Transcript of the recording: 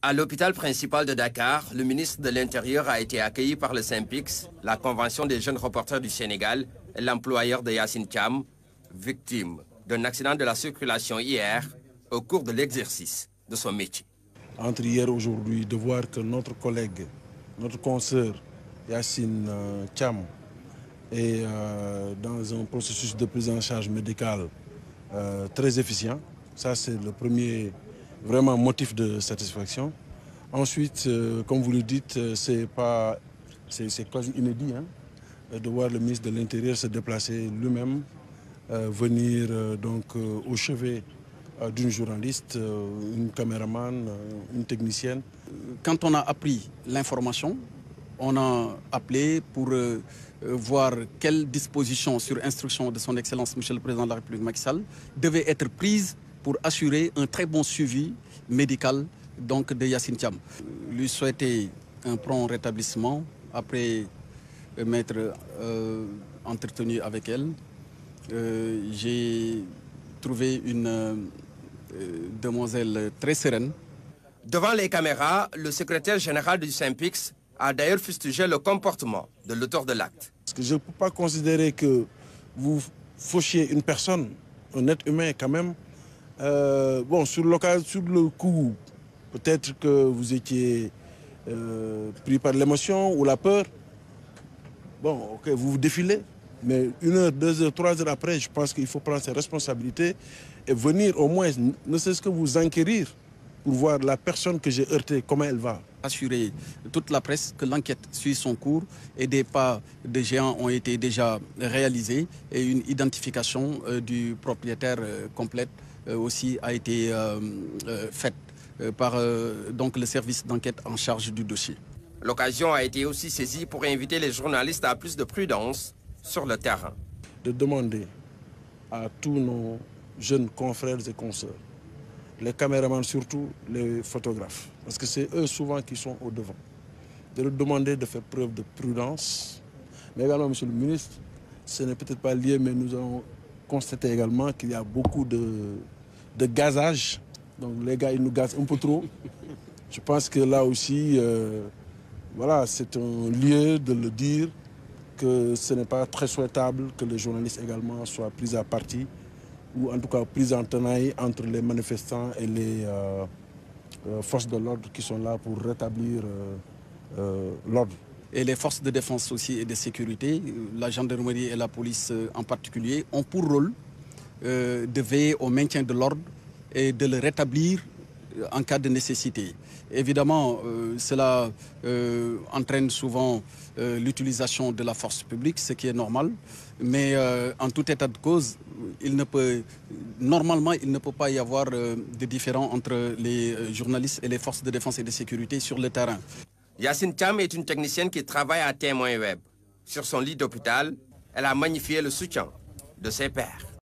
À l'hôpital principal de Dakar, le ministre de l'Intérieur a été accueilli par le SYNPICS, la Convention des jeunes reporters du Sénégal, et l'employeur de Yacine Thiam, victime d'un accident de la circulation hier au cours de l'exercice de son métier. Entre hier et aujourd'hui, de voir que notre collègue, notre consoeur Yacine Thiam est dans un processus de prise en charge médicale très efficient, ça c'est le premier vraiment motif de satisfaction. Ensuite, comme vous le dites, c'est quasi inédit de voir le ministre de l'Intérieur se déplacer lui-même, venir donc au chevet d'une journaliste, une caméraman, une technicienne. Quand on a appris l'information, on a appelé pour voir quelles dispositions sur instruction de son Excellence Monsieur le Président de la République Macky Sall devaient être prises pour assurer un très bon suivi médical donc, de Yacine Thiam. Lui souhaiter un prompt rétablissement après m'être entretenu avec elle. J'ai trouvé une demoiselle très sereine. Devant les caméras, le secrétaire général du SYNPICS a d'ailleurs fustigé le comportement de l'auteur de l'acte. Je ne peux pas considérer que vous fauchiez une personne, un être humain quand même. Bon, sur le coup, peut-être que vous étiez pris par l'émotion ou la peur. Bon, ok, vous vous défilez. Mais 1 heure, 2 heures, 3 heures après, je pense qu'il faut prendre ses responsabilités et venir au moins, ne serait-ce que vous enquérir pour voir la personne que j'ai heurtée, comment elle va. Assurer toute la presse que l'enquête suit son cours et des pas de géants ont été déjà réalisés et une identification du propriétaire complète aussi a été faite par donc le service d'enquête en charge du dossier. L'occasion a été aussi saisie pour inviter les journalistes à plus de prudence sur le terrain. De demander à tous nos jeunes confrères et consoeurs, les caméramans surtout, les photographes, parce que c'est eux souvent qui sont au devant, de leur demander de faire preuve de prudence. Mais également, Monsieur le ministre, ce n'est peut-être pas lié, mais nous avons constaté également qu'il y a beaucoup de gazage. Donc les gars, ils nous gazent un peu trop. Je pense que là aussi, voilà, c'est un lieu de le dire, que ce n'est pas très souhaitable que les journalistes également soient pris à partie ou en tout cas pris en tenaille entre les manifestants et les forces de l'ordre qui sont là pour rétablir l'ordre. Et les forces de défense aussi et de sécurité, la gendarmerie et la police en particulier, ont pour rôle de veiller au maintien de l'ordre et de le rétablir en cas de nécessité. Évidemment, cela entraîne souvent l'utilisation de la force publique, ce qui est normal, mais en tout état de cause, normalement, il ne peut pas y avoir de différend entre les journalistes et les forces de défense et de sécurité sur le terrain. Yacine Thiam est une technicienne qui travaille à Témoin Web. Sur son lit d'hôpital, elle a magnifié le soutien de ses pairs.